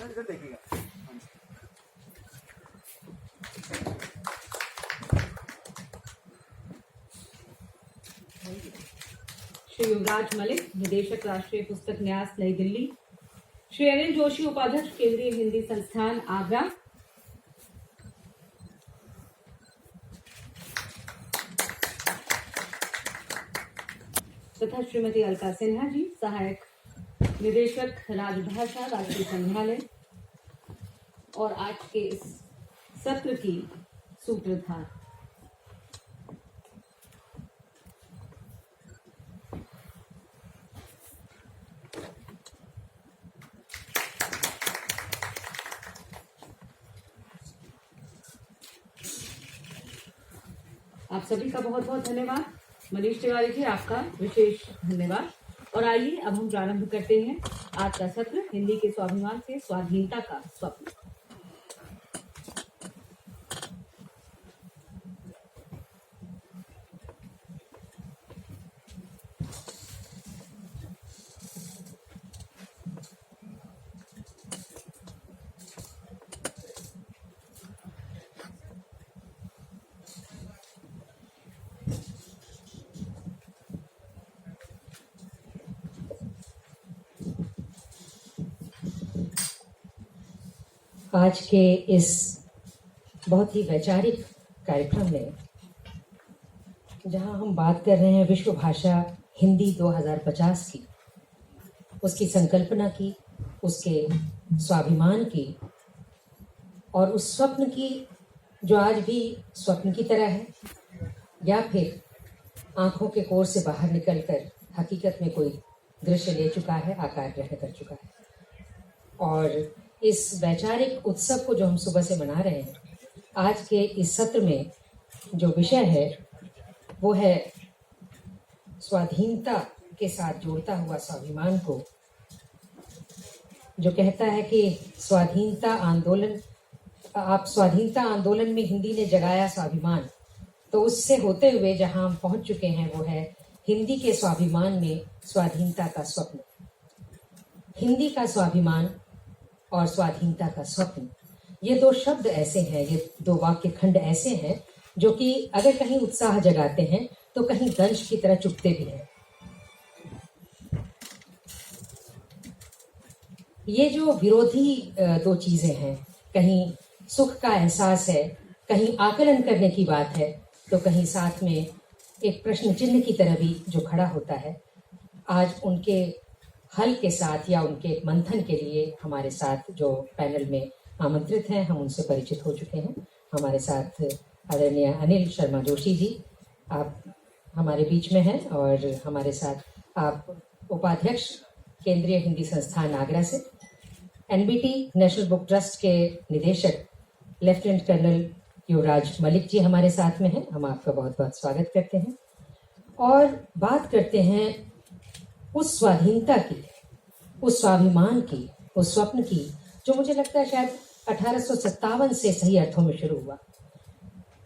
इधर देखिएगा। श्री युवराज मलिक, निदेशक राष्ट्रीय पुस्तक न्यास, नई दिल्ली। श्री अनिल जोशी, उपाध्यक्ष, केंद्रीय हिंदी संस्थान, आगरा। तथा श्रीमती अलका सिन्हा जी, सहायक निदेशक राजभाषा, राष्ट्रीय संग्रहालय, और आज के इस सत्र की सूत्रधार। आप सभी का बहुत बहुत धन्यवाद। मनीष तिवारी जी, आपका विशेष धन्यवाद। और आइए अब हम प्रारंभ करते हैं आज का सत्र, हिंदी के स्वाभिमान से स्वाधीनता का स्वप्न। आज के इस बहुत ही वैचारिक कार्यक्रम में जहां हम बात कर रहे हैं विश्व भाषा हिंदी 2050 की, उसकी संकल्पना की, उसके स्वाभिमान की और उस स्वप्न की जो आज भी स्वप्न की तरह है या फिर आंखों के कोर से बाहर निकलकर हकीकत में कोई दृश्य ले चुका है, आकार ग्रहण कर चुका है। और इस वैचारिक उत्सव को जो हम सुबह से मना रहे हैं, आज के इस सत्र में जो विषय है वो है स्वाधीनता के साथ जोड़ता हुआ स्वाभिमान को, जो कहता है कि स्वाधीनता आंदोलन में हिंदी ने जगाया स्वाभिमान। तो उससे होते हुए जहां हम पहुंच चुके हैं वो है हिंदी के स्वाभिमान में स्वाधीनता का स्वप्न। हिंदी का स्वाभिमान और स्वाधीनता का स्वप्न, ये दो शब्द ऐसे हैं, ये दो वाक्य खंड ऐसे हैं जो कि अगर कहीं उत्साह जगाते हैं तो कहीं दंश की तरह चुभते भी हैं। ये जो विरोधी दो चीजें हैं, कहीं सुख का एहसास है, कहीं आकलन करने की बात है, तो कहीं साथ में एक प्रश्न चिन्ह की तरह भी जो खड़ा होता है। आज उनके हल के साथ या उनके मंथन के लिए हमारे साथ जो पैनल में आमंत्रित हैं, हम उनसे परिचित हो चुके हैं। हमारे साथ आदरणीय अनिल शर्मा जोशी जी, आप हमारे बीच में हैं, और हमारे साथ आप उपाध्यक्ष केंद्रीय हिंदी संस्थान आगरा से, एनबीटी नेशनल बुक ट्रस्ट के निदेशक लेफ्टिनेंट कर्नल युवराज मलिक जी हमारे साथ में हैं। हम आपका बहुत बहुत स्वागत करते हैं और बात करते हैं उस स्वाधीनता की, उस स्वाभिमान की, उस स्वप्न की, जो मुझे लगता है शायद 1857 से सही अर्थों में शुरू हुआ।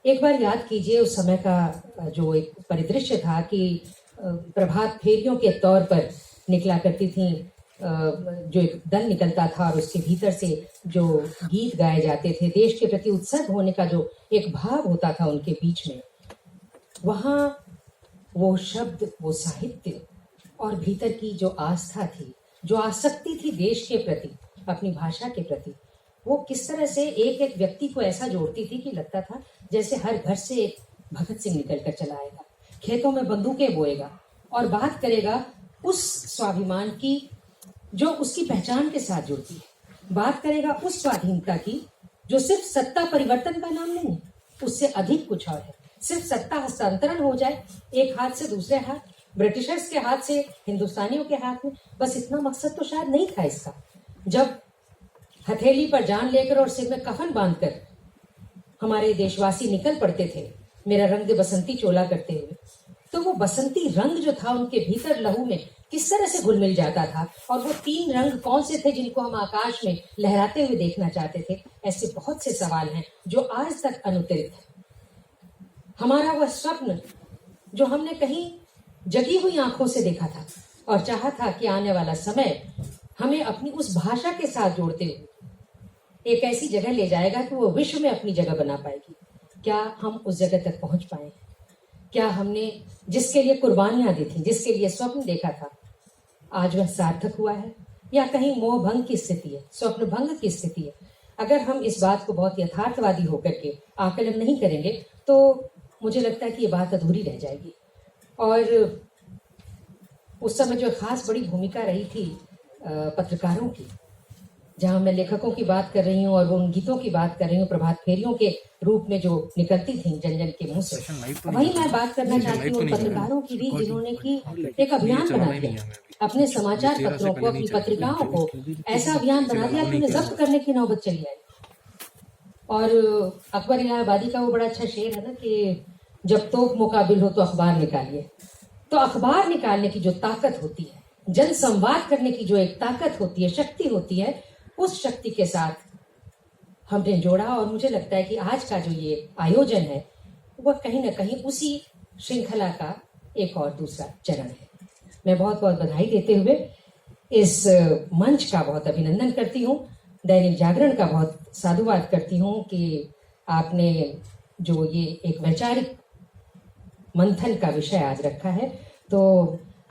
एक बार याद कीजिए उस समय का जो एक परिदृश्य था कि प्रभात फेरियों के तौर पर निकला करती थी, जो एक दल निकलता था और उसके भीतर से जो गीत गाए जाते थे, देश के प्रति उत्सर्ग होने का जो एक भाव होता था उनके बीच में, वहाँ वो शब्द, वो साहित्य और भीतर की जो आस्था थी, जो आसक्ति थी देश के प्रति, अपनी भाषा के प्रति, वो किस तरह से एक एक व्यक्ति को ऐसा जोड़ती थी कि लगता था जैसे हर घर से एक भगत सिंह निकल कर चला आएगा, खेतों में बंदूकें बोएगा और बात करेगा उस स्वाभिमान की जो उसकी पहचान के साथ जुड़ती है। बात करेगा उस स्वाधीनता की जो सिर्फ सत्ता परिवर्तन का नाम नहीं है, उससे अधिक कुछ और है। सिर्फ सत्ता हस्तांतरण हो जाए एक हाथ से दूसरे हाथ, ब्रिटिशर्स के हाथ से हिंदुस्तानियों के हाथ में, बस इतना मकसद तो शायद नहीं था इसका। जब हथेली पर जान लेकर और सिर में कफन बांधकर हमारे देशवासी निकल पड़ते थे मेरा रंग बसंती चोला करते हुए, तो वो बसंती रंग जो था उनके भीतर लहू में किस तरह से घुल मिल जाता था। और वो तीन रंग कौन से थे जिनको हम आकाश में लहराते हुए देखना चाहते थे? ऐसे बहुत से सवाल हैं जो आज तक अनुत्तरित है। हमारा वह स्वप्न जो हमने कहीं जगी हुई आंखों से देखा था और चाहा था कि आने वाला समय हमें अपनी उस भाषा के साथ जोड़ते हुए एक ऐसी जगह ले जाएगा कि वो विश्व में अपनी जगह बना पाएगी। क्या हम उस जगह तक पहुंच पाए? क्या हमने जिसके लिए कुर्बानियां दी थी, जिसके लिए स्वप्न देखा था, आज वह सार्थक हुआ है या कहीं मोह भंग की स्थिति है, स्वप्न भंग की स्थिति है? अगर हम इस बात को बहुत यथार्थवादी होकर के आकलन नहीं करेंगे तो मुझे लगता है कि ये बात अधूरी रह जाएगी। और उस समय जो खास बड़ी भूमिका रही थी पत्रकारों की, जहां मैं लेखकों की बात कर रही हूँ और वो उन गीतों की बात कर रही हूँ प्रभात फेरियों के रूप में जो निकलती थी जन जन के मुंह से, वही मैं बात करना चाहती हूँ उन पत्रकारों की भी जिन्होंने की एक अभियान बना दिया, अपने समाचार पत्रों को, अपनी पत्रिकाओं को ऐसा अभियान बना दिया कि उन्हें जब्त करने की नौबत चली आई। और अकबर इलाहाबादी का वो बड़ा अच्छा शेर है ना कि जब तोप मुकाबिल हो तो अखबार निकालिए। तो अखबार निकालने की जो ताकत होती है, जन संवाद करने की जो एक ताकत होती है, शक्ति होती है, उस शक्ति के साथ हमने जोड़ा। और मुझे लगता है कि आज का जो ये आयोजन है वह कहीं ना कहीं उसी श्रृंखला का एक और दूसरा चरण है। मैं बहुत बहुत बधाई देते हुए इस मंच का बहुत अभिनंदन करती हूँ, दैनिक जागरण का बहुत साधुवाद करती हूँ कि आपने जो ये एक वैचारिक मंथन का विषय आज रखा है। तो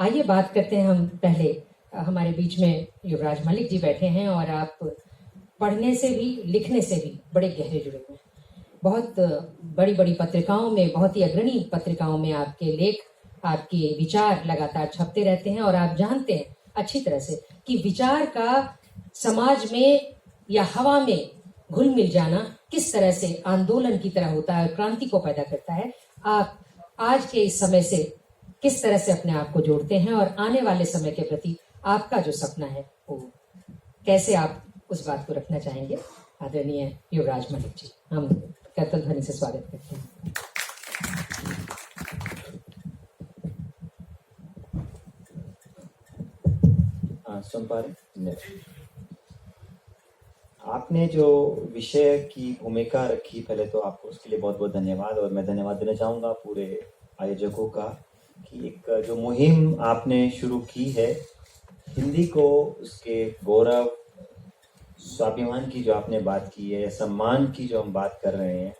आइए बात करते हैं हम पहले, हमारे बीच में युवराज मलिक जी बैठे हैं और आप पढ़ने से भी लिखने से भी बड़े गहरे जुड़े हुए हैं। बहुत बड़ी बड़ी पत्रिकाओं में, बहुत ही अग्रणी पत्रिकाओं में आपके लेख, आपके विचार लगातार छपते रहते हैं और आप जानते हैं अच्छी तरह से कि विचार का समाज में या हवा में घुल मिल जाना किस तरह से आंदोलन की तरह होता है, क्रांति को पैदा करता है। आप आज के इस समय से किस तरह से अपने आप को जोड़ते हैं और आने वाले समय के प्रति आपका जो सपना है वो कैसे आप उस बात को रखना चाहेंगे? आदरणीय युवराज मलिक जी, हम करतल ध्वनि से स्वागत करते हैं। सुन पा रहे? आपने जो विषय की भूमिका रखी, पहले तो आपको उसके लिए बहुत बहुत धन्यवाद। और मैं धन्यवाद देना चाहूँगा पूरे आयोजकों का कि एक जो मुहिम आपने शुरू की है, हिंदी को उसके गौरव, स्वाभिमान की जो आपने बात की है, सम्मान की जो हम बात कर रहे हैं,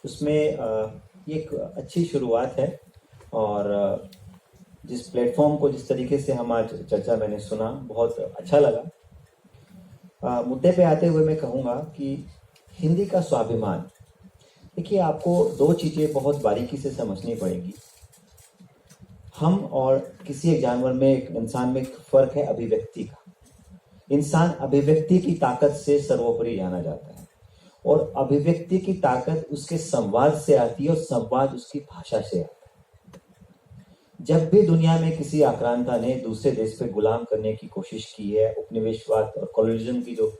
उसमें ये एक अच्छी शुरुआत है। और जिस प्लेटफॉर्म को जिस तरीके से हम आज चर्चा मैंने सुना, बहुत अच्छा लगा। मुद्दे पे आते हुए मैं कहूँगा कि हिंदी का स्वाभिमान, देखिए आपको दो चीज़ें बहुत बारीकी से समझनी पड़ेगी। हम और किसी एक जानवर में, एक इंसान में एक फर्क है अभिव्यक्ति का। इंसान अभिव्यक्ति की ताकत से सर्वोपरि जाना जाता है और अभिव्यक्ति की ताकत उसके संवाद से आती है और संवाद उसकी भाषा से आता है। जब भी दुनिया में किसी आक्रांता ने दूसरे देश पे गुलाम करने की कोशिश की है, उपनिवेशवाद और कॉलोनिज्म की जो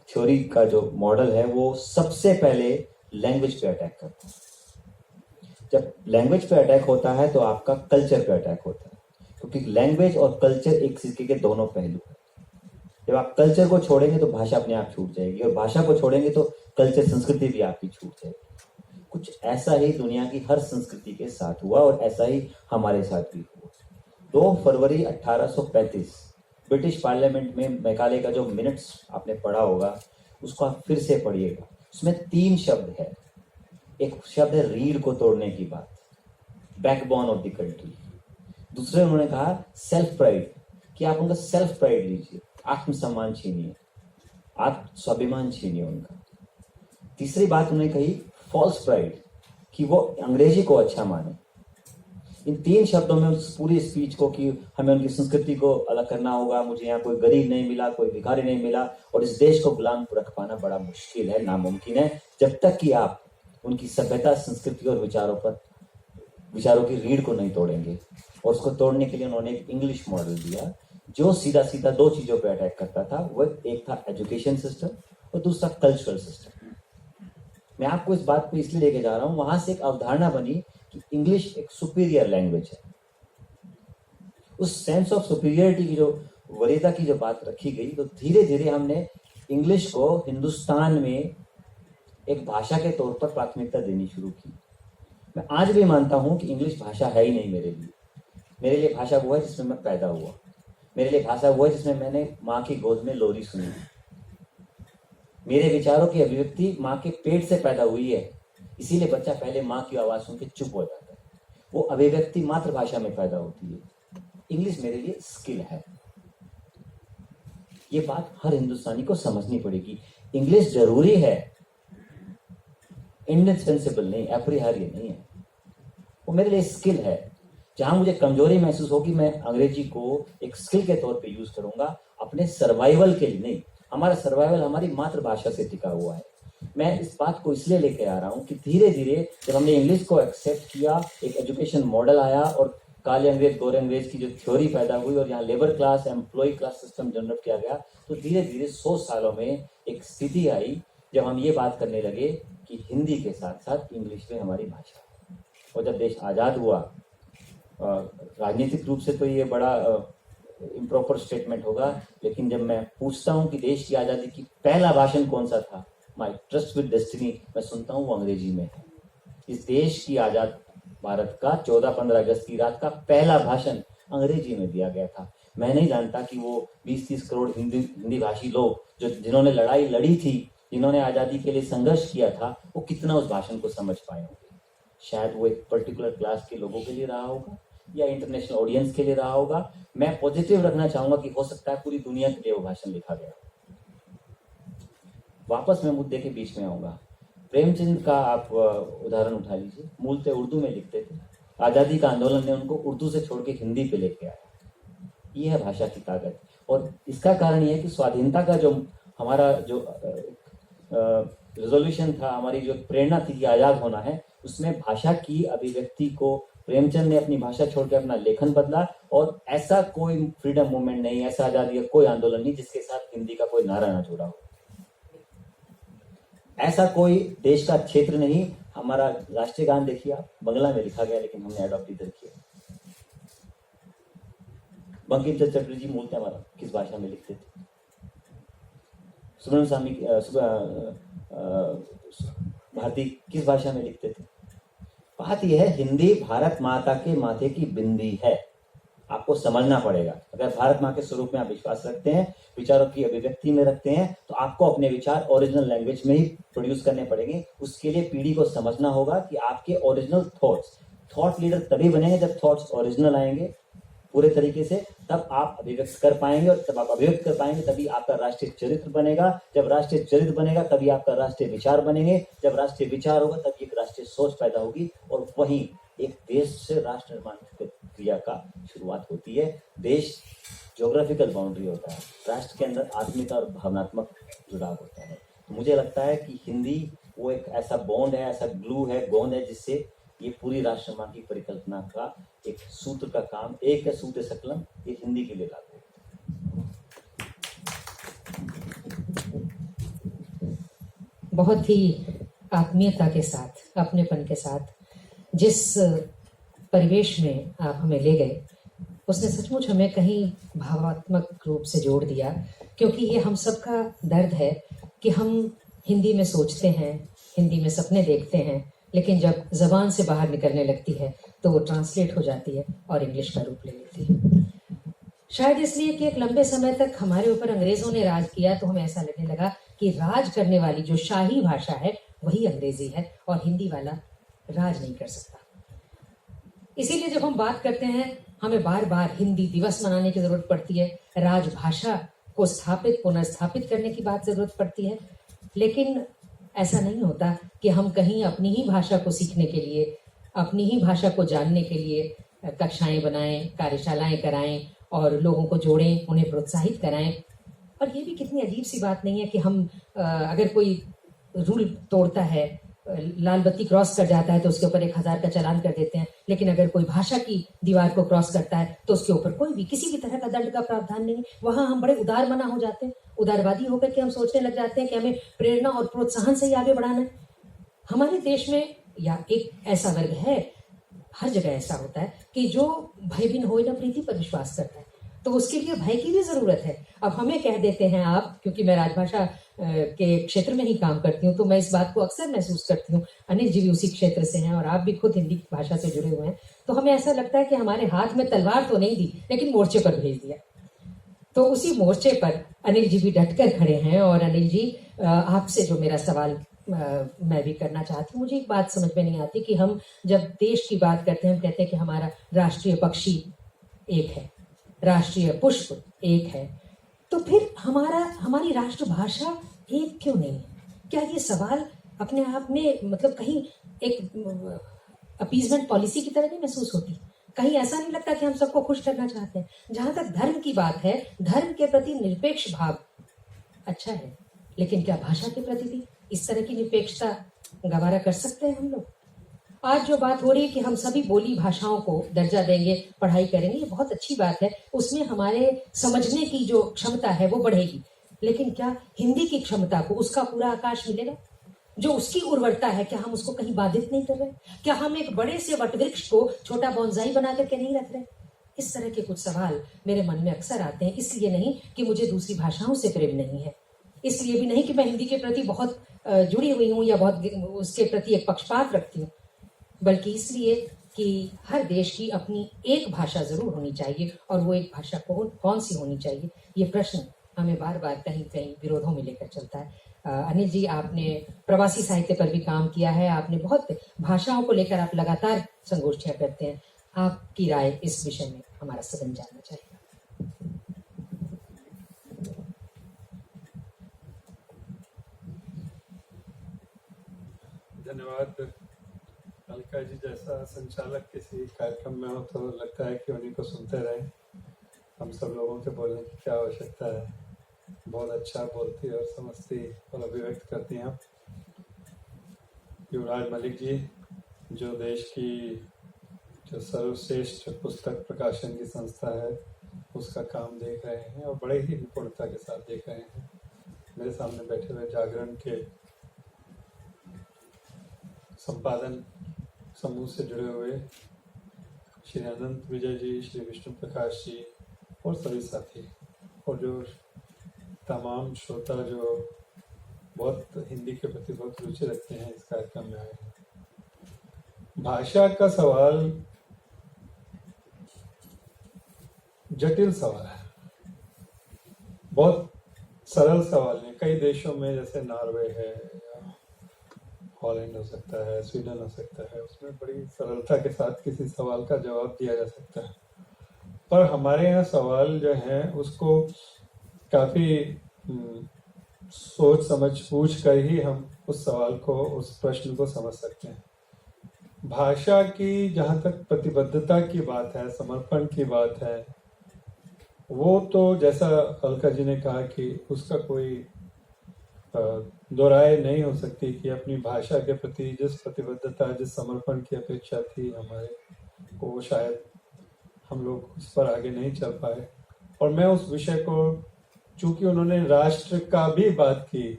थ्योरी का जो मॉडल है, वो सबसे पहले लैंग्वेज पे अटैक करता है। जब लैंग्वेज पे अटैक होता है तो आपका कल्चर पे अटैक होता है, क्योंकि लैंग्वेज और कल्चर एक सिक्के के दोनों पहलू है। जब आप कल्चर को छोड़ेंगे तो भाषा अपने आप छूट जाएगी, और भाषा को छोड़ेंगे तो कल्चर, संस्कृति भी आपकी छूट जाएगी। कुछ ऐसा ही दुनिया की हर संस्कृति के साथ हुआ और ऐसा ही हमारे साथ भी हुआ। 2 फरवरी 1835 ब्रिटिश पार्लियामेंट में मैकाले का जो मिनट्स आपने पढ़ा होगा, उसको आप फिर से पढ़िएगा। उसमें 3 शब्द है। एक शब्द है रीढ़ को तोड़ने की बात, बैकबोन ऑफ द कंट्री। दूसरे उन्होंने कहा सेल्फ प्राइड, कि आप उनका सेल्फ प्राइड लीजिए, आत्मसम्मान छीनिए, आत्म स्वाभिमान छीनिए उनका। तीसरी बात उन्होंने कही फॉल्स प्राइड, कि वो अंग्रेजी को अच्छा माने। इन 3 शब्दों में उस पूरी स्पीच को कि हमें उनकी संस्कृति को अलग करना होगा, मुझे यहाँ कोई गरीब नहीं मिला, कोई भिखारी नहीं मिला, और इस देश को गुलाम रख पाना बड़ा मुश्किल है, नामुमकिन है, जब तक कि आप उनकी सभ्यता, संस्कृति और विचारों की रीढ़ को नहीं तोड़ेंगे। और उसको तोड़ने के लिए उन्होंने एक इंग्लिश मॉडल दिया जो सीधा सीधा 2 चीजों पर अटैक करता था। वो एक था एजुकेशन सिस्टम और दूसरा कल्चरल सिस्टम। मैं आपको इस बात पे इसलिए लेके जा रहा हूँ, वहां से एक अवधारणा बनी कि इंग्लिश एक सुपीरियर लैंग्वेज है। उस सेंस ऑफ सुपीरियरिटी की जो वरीयता की जो बात रखी गई, तो धीरे धीरे हमने इंग्लिश को हिंदुस्तान में एक भाषा के तौर पर प्राथमिकता देनी शुरू की। मैं आज भी मानता हूं कि इंग्लिश भाषा है ही नहीं मेरे लिए। मेरे लिए भाषा वो है जिसमें मैं पैदा हुआ, मेरे लिए भाषा वो है जिसमें मैंने माँ की गोद में लोरी सुनी। मेरे विचारों की अभिव्यक्ति माँ के पेट से पैदा हुई है, इसीलिए बच्चा पहले माँ की आवाज सुन के चुप हो जाता है। वो अभिव्यक्ति मातृभाषा में पैदा होती है। इंग्लिश मेरे लिए स्किल है। ये बात हर हिंदुस्तानी को समझनी पड़ेगी। इंग्लिश जरूरी है, इंडिस्पेंसिबल नहीं, अपरिहार्य नहीं है। वो मेरे लिए स्किल है। जहां मुझे कमजोरी महसूस होगी, मैं अंग्रेजी को एक स्किल के तौर पे यूज करूंगा, अपने सर्वाइवल के लिए नहीं। हमारा सर्वाइवल हमारी मातृभाषा से टिका हुआ है। मैं इस बात को इसलिए लेके आ रहा हूँ कि धीरे धीरे जब हमने इंग्लिश को एक्सेप्ट किया, एक एजुकेशन मॉडल आया और काले अंग्रेज गोरे अंग्रेज की जो थ्योरी पैदा हुई और यहाँ labour class employee class system generate किया गया, तो धीरे धीरे 100 सालों में एक स्थिति आई जब हम ये बात करने लगे कि हिंदी के साथ साथ इंग्लिश में हमारी भाषा है। और जब देश आज़ाद हुआ, राजनीतिक रूप से तो ये बड़ा इम्प्रॉपर स्टेटमेंट होगा, लेकिन जब मैं पूछता हूँ कि देश की आज़ादी की पहला भाषण कौन सा था, माई ट्रस्ट विद डेस्टिनी, मैं सुनता हूँ वो अंग्रेजी में है। इस देश की आज़ाद भारत का 14-15 अगस्त की रात का पहला भाषण अंग्रेजी में दिया गया था। मैं नहीं जानता कि वो 20-30 करोड़ हिंदी भाषी लोग जिन्होंने लड़ाई लड़ी थी, जिन्होंने आज़ादी के लिए संघर्ष किया था, वो कितना उस भाषण को समझ पाए होंगे। शायद वो एक पर्टिकुलर क्लास के लोगों के लिए रहा होगा या इंटरनेशनल ऑडियंस के लिए रहा होगा। मैं पॉजिटिव रखना चाहूंगा कि हो सकता है पूरी दुनिया के लिए वो भाषण लिखा गया। वापस मैं मुद्दे के बीच में आऊंगा। प्रेमचंद का आप उदाहरण उठा लीजिए, मूलतः उर्दू में लिखते थे। आज़ादी का आंदोलन ने उनको उर्दू से छोड़ के हिंदी पे लेके आया। ये है भाषा की ताकत। और इसका कारण ये है कि स्वाधीनता का जो हमारा जो रिजोल्यूशन था, हमारी जो प्रेरणा थी कि आज़ाद होना है, उसमें भाषा की अभिव्यक्ति को प्रेमचंद ने अपनी भाषा छोड़ के अपना लेखन बदला। और ऐसा कोई फ्रीडम मूवमेंट नहीं, ऐसा आज़ादी का कोई आंदोलन नहीं जिसके साथ हिंदी का कोई नारा ना जुड़ा हो। ऐसा कोई देश का क्षेत्र नहीं। हमारा राष्ट्रीय गान देखिए आप, बंगला में लिखा गया लेकिन हमने अडॉप्ट इधर किया। बंकिम चंद्र चटर्जी मूलतः हमारा किस भाषा में लिखते थे? सुब्रमण्यम स्वामी भारती किस भाषा में लिखते थे? बात यह है, हिंदी भारत माता के माथे की बिंदी है। आपको समझना पड़ेगा। अगर भारत माँ के स्वरूप में आप विश्वास रखते हैं, विचारों की अभिव्यक्ति में रखते हैं, तो आपको अपने विचार ओरिजिनल लैंग्वेज में ही प्रोड्यूस करने पड़ेंगे। उसके लिए पीढ़ी को समझना होगा कि आपके ओरिजिनल थॉट लीडर तभी बनेंगे जब थॉट्स ओरिजिनल आएंगे पूरे तरीके से, तब आप अभिव्यक्त कर पाएंगे। और जब आप अभिव्यक्त कर पाएंगे तभी आपका राष्ट्रीय चरित्र बनेगा। जब राष्ट्रीय चरित्र बनेगा तभी आपका राष्ट्रीय विचार बनेंगे। जब राष्ट्रीय विचार होगा तभी एक राष्ट्रीय सोच पैदा होगी, और वहीं एक देश से राष्ट्र निर्माण प्रक्रिया का शुरुआत होती है। देश ज्योग्राफिकल बाउंड्री होता है, राष्ट्र के अंदर आत्मिक और भावनात्मक जुड़ाव होता है। तो मुझे लगता है कि हिंदी वो एक ऐसा बॉन्ड है, ऐसा ग्लू है, गोंद है, जिससे ये पूरी राष्ट्र निर्माण की परिकल्पना का एक सूत्र का काम, एक है सूत्र सकलम, ये हिंदी के लिए लागू है। बहुत ही आत्मीयता के साथ, अपनेपन के साथ जिस परिवेश में आप हमें ले गए, उसने सचमुच हमें कहीं भावात्मक रूप से जोड़ दिया। क्योंकि ये हम सबका दर्द है कि हम हिंदी में सोचते हैं, हिंदी में सपने देखते हैं, लेकिन जब जबान से बाहर निकलने लगती है तो वो ट्रांसलेट हो जाती है और इंग्लिश का रूप ले लेती है। शायद इसलिए कि एक लंबे समय तक हमारे ऊपर अंग्रेजों ने राज किया, तो हमें ऐसा लगने लगा कि राज करने वाली जो शाही भाषा है वही अंग्रेजी है और हिंदी वाला राज नहीं कर सकता। इसीलिए जब हम बात करते हैं, हमें बार बार हिंदी दिवस मनाने की जरूरत पड़ती है, राजभाषा को पुनर्स्थापित करने की बात जरूरत पड़ती है। लेकिन ऐसा नहीं होता कि हम कहीं अपनी ही भाषा को सीखने के लिए, अपनी ही भाषा को जानने के लिए कक्षाएं बनाएं, कार्यशालाएं कराएं और लोगों को जोड़ें, उन्हें प्रोत्साहित कराएं। और ये भी कितनी अजीब सी बात नहीं है कि हम अगर कोई रूल तोड़ता है, लाल बत्ती क्रॉस कर जाता है तो उसके ऊपर 1000 का चालान कर देते हैं, लेकिन अगर कोई भाषा की दीवार को क्रॉस करता है तो उसके ऊपर कोई भी किसी भी तरह का दंड का प्रावधान नहीं। वहां हम बड़े उदार मना हो जाते हैं, उदारवादी होकर के हम सोचने लग जाते हैं कि हमें प्रेरणा और प्रोत्साहन से ही आगे बढ़ाना है। हमारे देश में या एक ऐसा वर्ग है, हर जगह ऐसा होता है कि जो भय बिन होए न प्रीति पर विश्वास करता है, तो उसके लिए भय की भी जरूरत है। अब हमें कह देते हैं आप, क्योंकि मैं राजभाषा के क्षेत्र में ही काम करती हूँ, तो मैं इस बात को अक्सर महसूस करती हूँ। अनिल जी भी उसी क्षेत्र से हैं और आप भी खुद हिंदी भाषा से जुड़े हुए हैं, तो हमें ऐसा लगता है कि हमारे हाथ में तलवार तो नहीं दी, लेकिन मोर्चे पर भेज दिया। तो उसी मोर्चे पर अनिल जी भी डटकर खड़े हैं और अनिल जी आपसे जो मेरा सवाल मैं भी करना चाहती हूँ, मुझे एक बात समझ में नहीं आती कि हम जब देश की बात करते हैं, हम कहते हैं कि हमारा राष्ट्रीय पक्षी एक है, राष्ट्रीय पुष्प एक है, तो फिर हमारी राष्ट्रभाषा एक क्यों नहीं है? क्या ये सवाल अपने आप में मतलब कहीं एक अपीजमेंट पॉलिसी की तरह नहीं महसूस होती? कहीं ऐसा नहीं लगता कि हम सबको खुश करना चाहते हैं? जहां तक धर्म की बात है, धर्म के प्रति निरपेक्ष भाव अच्छा है, लेकिन क्या भाषा के प्रति भी इस तरह की निरपेक्षता गवारा कर सकते हैं हम लोग? आज जो बात हो रही है कि हम सभी बोली भाषाओं को दर्जा देंगे, पढ़ाई करेंगे, ये बहुत अच्छी बात है, उसमें हमारे समझने की जो क्षमता है वो बढ़ेगी, लेकिन क्या हिंदी की क्षमता को उसका पूरा आकाश मिलेगा? जो उसकी उर्वरता है, क्या हम उसको कहीं बाधित नहीं कर रहे? क्या हम एक बड़े से वटवृक्ष को छोटा बॉन्जाई बना करके नहीं रख रहे? इस तरह के कुछ सवाल मेरे मन में अक्सर आते हैं, इसलिए नहीं कि मुझे दूसरी भाषाओं से प्रेम नहीं है, इसलिए भी नहीं कि मैं हिंदी के प्रति बहुत जुड़ी हुई हूँ या बहुत उसके प्रति एक पक्षपात रखती हूँ, बल्कि इसलिए कि हर देश की अपनी एक भाषा जरूर होनी चाहिए, और वो एक भाषा कौन सी होनी चाहिए, ये प्रश्न हमें बार बार कहीं कहीं विरोधों में लेकर चलता है। अनिल जी, आपने प्रवासी साहित्य पर भी काम किया है, आपने बहुत भाषाओं को लेकर आप लगातार संगोष्ठियां करते हैं, आपकी राय इस विषय में हमारा सदन जानना चाहिए। धन्यवाद। अलका जी जैसा संचालक किसी कार्यक्रम में हो तो लगता है कि उन्हीं को सुनते रहें, हम सब लोगों के बोलने की क्या आवश्यकता है। बहुत अच्छा बोलती और समझती और अभिव्यक्त करती हैं आप। युवराज मलिक जी जो देश की जो सर्वश्रेष्ठ पुस्तक प्रकाशन की संस्था है उसका काम देख रहे हैं और बड़े ही निपुणता के साथ देख रहे हैं। मेरे सामने बैठे हुए जागरण के संपादन समूह से जुड़े हुए श्री अनंत विजय जी, श्री विष्णु प्रकाश जी और सभी साथी, और जो तमाम श्रोता जो बहुत हिंदी के प्रति बहुत रुचि रखते हैं, इस कार्यक्रम में आए हैं। भाषा का सवाल जटिल सवाल है, बहुत सरल सवाल है। कई देशों में जैसे नॉर्वे है या हॉलैंड हो सकता है, स्वीडन हो सकता है, उसमें बड़ी सरलता के साथ किसी सवाल का जवाब दिया जा सकता है, पर हमारे यहाँ सवाल जो है उसको काफी सोच समझ पूछ कर ही हम उस सवाल को, उस प्रश्न को समझ सकते हैं। भाषा की जहाँ तक प्रतिबद्धता की बात है, समर्पण की बात है, वो तो जैसा अलका जी ने कहा कि उसका कोई दो राय नहीं हो सकती कि अपनी भाषा के प्रति जिस प्रतिबद्धता, जिस समर्पण की अपेक्षा थी हमारे को, वो शायद हम लोग उस पर आगे नहीं चल पाए। और मैं उस विषय को, चूंकि उन्होंने राष्ट्र का भी बात की,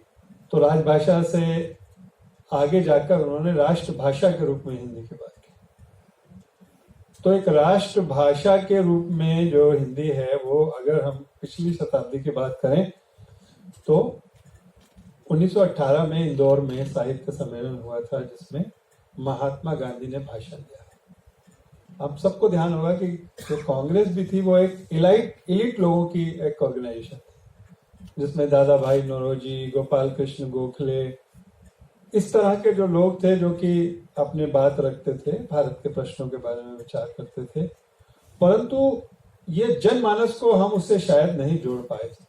तो राजभाषा से आगे जाकर उन्होंने राष्ट्रभाषा के रूप में हिंदी की बात की। तो एक राष्ट्रभाषा के रूप में जो हिंदी है, वो अगर हम पिछली शताब्दी की बात करें तो 1918 में इंदौर में साहित्य सम्मेलन हुआ था जिसमें महात्मा गांधी ने भाषण दिया। आप सबको ध्यान होगा कि जो कांग्रेस भी थी वो एक इलीट लोगों की एक ऑर्गेनाइजेशन थी, जिसमें दादा भाई नौरोजी, गोपाल कृष्ण गोखले, इस तरह के जो लोग थे जो कि अपने बात रखते थे, भारत के प्रश्नों के बारे में विचार करते थे, परंतु ये जनमानस को हम उससे शायद नहीं जोड़ पाए थे।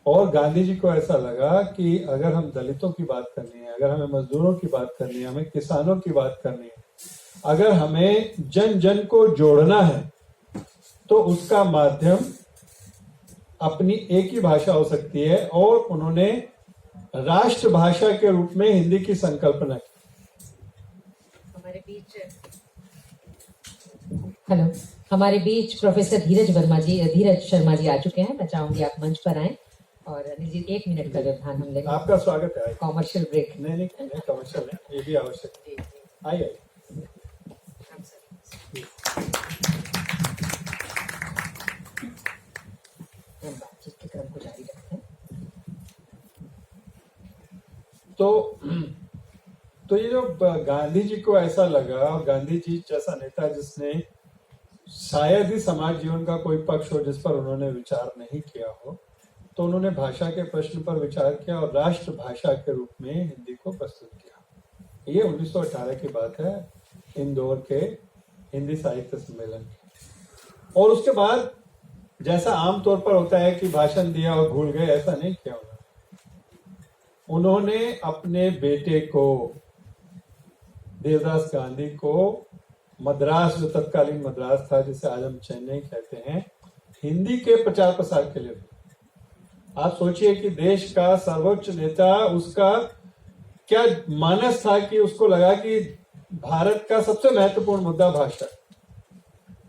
और गांधी जी को ऐसा लगा कि अगर हम दलितों की बात करनी है, अगर हमें मजदूरों की बात करनी है, हमें किसानों की बात करनी है, अगर हमें जन जन को जोड़ना है, तो उसका माध्यम अपनी एक ही भाषा हो सकती है। और उन्होंने राष्ट्रभाषा के रूप में हिंदी की संकल्पना की। हमारे बीच प्रोफेसर धीरज शर्मा जी आ चुके हैं। मैं चाहूंगी आप मंच पर आएं और अनिल जी 1 मिनट का व्यवधान हम लेंगे। आपका स्वागत है। कॉमर्शियल ब्रेक नहीं कमर्शियल है, ये भी आवश्यक है। आइए। हम बातचीत के क्रम को जारी रखते हैं। तो ये जो गांधी जी को ऐसा लगा, गांधी जी जैसा नेता जिसने शायद ही समाज जीवन का कोई पक्ष हो जिस पर उन्होंने विचार नहीं किया हो, तो उन्होंने भाषा के प्रश्न पर विचार किया और राष्ट्र भाषा के रूप में हिंदी को प्रस्तुत किया। ये 1918 की बात है, इंदौर के हिंदी साहित्य सम्मेलन की। और उसके बाद जैसा आमतौर पर होता है कि भाषण दिया और भूल गए, ऐसा नहीं किया उन्होंने अपने बेटे को, देवदास गांधी को, मद्रास, जो तत्कालीन मद्रास था जिसे आज हम चेन्नई कहते हैं, हिंदी के प्रचार प्रसार के लिए। आप सोचिए कि देश का सर्वोच्च नेता, उसका क्या मानस था कि उसको लगा कि भारत का सबसे महत्वपूर्ण मुद्दा भाषा,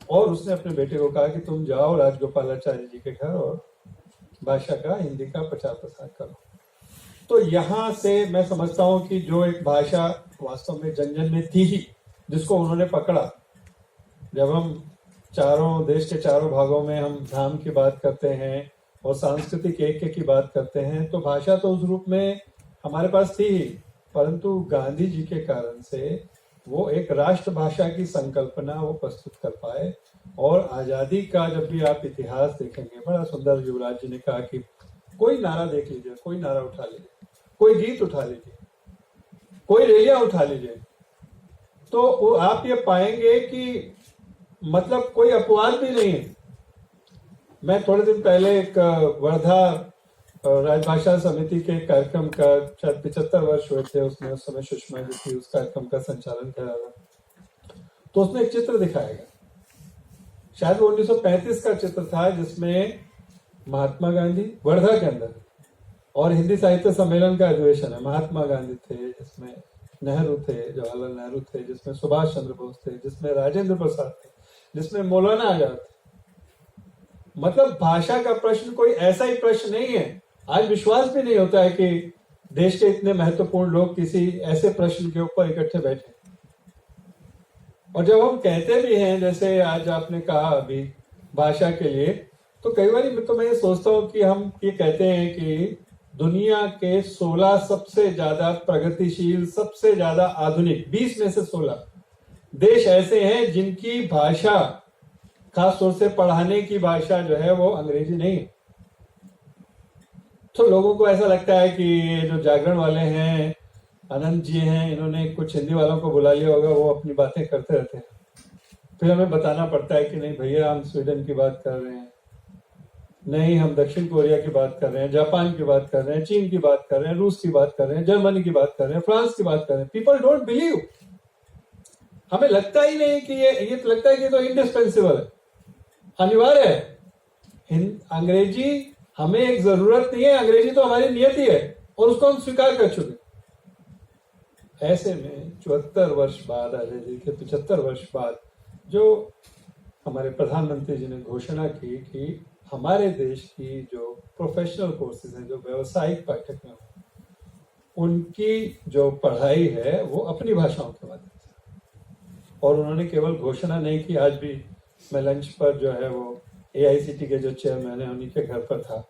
और उसने अपने बेटे को कहा कि तुम जाओ राजगोपालाचारी जी के घर और भाषा का, हिंदी का प्रचार प्रसार करो। तो यहां से मैं समझता हूं कि जो एक भाषा वास्तव में जन जन में थी ही, जिसको उन्होंने पकड़ा। जब हम चारों देश के चारों भागों में हम धाम की बात करते हैं और सांस्कृतिक ऐक्य की बात करते हैं, तो भाषा तो उस रूप में हमारे पास थी ही, परंतु गांधी जी के कारण से वो एक राष्ट्र भाषा की संकल्पना वो प्रस्तुत कर पाए। और आजादी का जब भी आप इतिहास देखेंगे, बड़ा सुंदर युवराज जी ने कहा कि कोई नारा देख लीजिए, कोई नारा उठा लीजिए, कोई गीत उठा लीजिए, कोई रैलियां उठा लीजिए, तो आप ये पाएंगे कि मतलब कोई अपवाद भी नहीं है। मैं थोड़े दिन पहले एक वर्धा राजभाषा समिति के कार्यक्रम का शायद 75 वर्ष हुए थे उसमें, उस समय सुषमा जी थी, उस कार्यक्रम का संचालन कर रहा था। तो उसमें एक चित्र दिखाया गया, शायद वो 1935 का चित्र था, जिसमें महात्मा गांधी वर्धा के अंदर, और हिंदी साहित्य सम्मेलन का अधिवेशन है। महात्मा गांधी थे, जिसमें नेहरू थे, जवाहरलाल नेहरू थे, जिसमें सुभाष चंद्र बोस थे, जिसमें राजेंद्र प्रसाद थे, जिसमें मौलाना आजाद थे। मतलब भाषा का प्रश्न कोई ऐसा ही प्रश्न नहीं है। आज विश्वास भी नहीं होता है कि देश के इतने महत्वपूर्ण लोग किसी ऐसे प्रश्न के ऊपर इकट्ठे बैठे। और जब हम कहते भी हैं, जैसे आज आपने कहा अभी भाषा के लिए, तो कई बार तो मैं ये सोचता हूँ कि हम ये कहते हैं कि दुनिया के 16 सबसे ज्यादा प्रगतिशील, सबसे ज्यादा आधुनिक, 20 में से 16 देश ऐसे हैं जिनकी भाषा, खास तौर से पढ़ाने की भाषा जो है वो अंग्रेजी नहीं है। तो लोगों को ऐसा लगता है कि ये जो जागरण वाले हैं, अनंत जी हैं, इन्होंने कुछ हिंदी वालों को बुला लिया होगा, वो अपनी बातें करते रहते हैं। फिर हमें बताना पड़ता है कि नहीं भैया, हम स्वीडन की बात कर रहे हैं, नहीं हम दक्षिण कोरिया की बात कर रहे हैं, जापान की बात कर रहे हैं, चीन की बात कर रहे हैं, रूस की बात कर रहे हैं, जर्मनी की बात कर रहे हैं, फ्रांस की बात कर रहे हैं। People don't believe. हमें लगता ही नहीं कि ये तो लगता है कि तो इंडिस्पेंसिबल है, अनिवार्य है। अंग्रेजी हमें एक जरूरत नहीं है, अंग्रेजी तो हमारी नियति है और उसको हम स्वीकार कर चुके। ऐसे में 74 वर्ष बाद, आजादी के 75 वर्ष बाद, जो हमारे प्रधानमंत्री जी ने घोषणा की कि हमारे देश की जो प्रोफेशनल कोर्सेज हैं, जो व्यवसायिक पाठ्यक्रम, उनकी जो पढ़ाई है वो अपनी भाषाओं के माध्यम से। और उन्होंने केवल घोषणा नहीं की, आज भी मैं लंच पर जो है वो AICT के जो चेयरमैन है उन्हीं के घर पर था,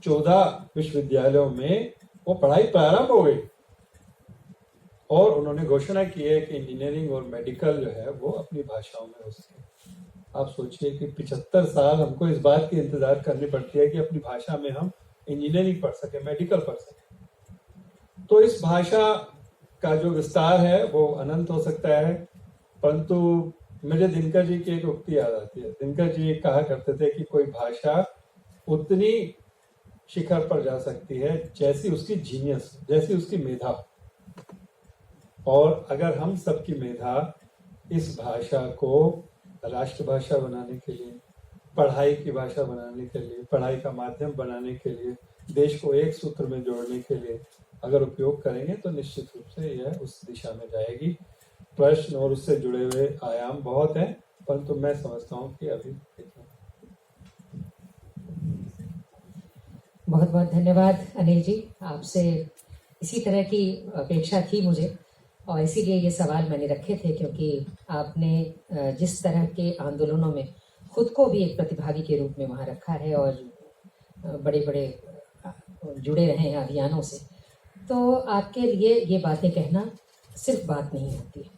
14 विश्वविद्यालयों में वो पढ़ाई प्रारंभ हो गई। और उन्होंने घोषणा की है कि इंजीनियरिंग और मेडिकल जो है वो अपनी भाषाओं में हो सके। आप सोचिए कि 75 साल हमको इस बात की इंतजार करनी पड़ती है कि अपनी भाषा में हम इंजीनियरिंग पढ़ सके, मेडिकल पढ़ सके। तो इस भाषा का जो विस्तार है वो अनंत हो सकता है। परंतु मुझे दिनकर जी की एक उक्ति याद आती है। दिनकर जी कहा करते थे कि कोई भाषा उतनी शिखर पर जा सकती है जैसी उसकी जीनियस, जैसी उसकी मेधा। और अगर हम सबकी मेधा इस भाषा को राष्ट्रभाषा बनाने के लिए, पढ़ाई की भाषा बनाने के लिए, पढ़ाई का माध्यम बनाने के लिए, देश को एक सूत्र में जोड़ने के लिए अगर उपयोग करेंगे तो निश्चित रूप से यह उस दिशा में जाएगी। प्रश्न और उससे जुड़े हुए आयाम बहुत हैं, परंतु मैं समझता हूँ कि अभी बहुत बहुत धन्यवाद अनिल जी। आपसे इसी तरह की अपेक्षा थी मुझे, और इसीलिए ये सवाल मैंने रखे थे, क्योंकि आपने जिस तरह के आंदोलनों में खुद को भी एक प्रतिभागी के रूप में वहाँ रखा है और बड़े बड़े जुड़े रहे हैं अभियानों से, तो आपके लिए ये बातें कहना सिर्फ बात नहीं होती है।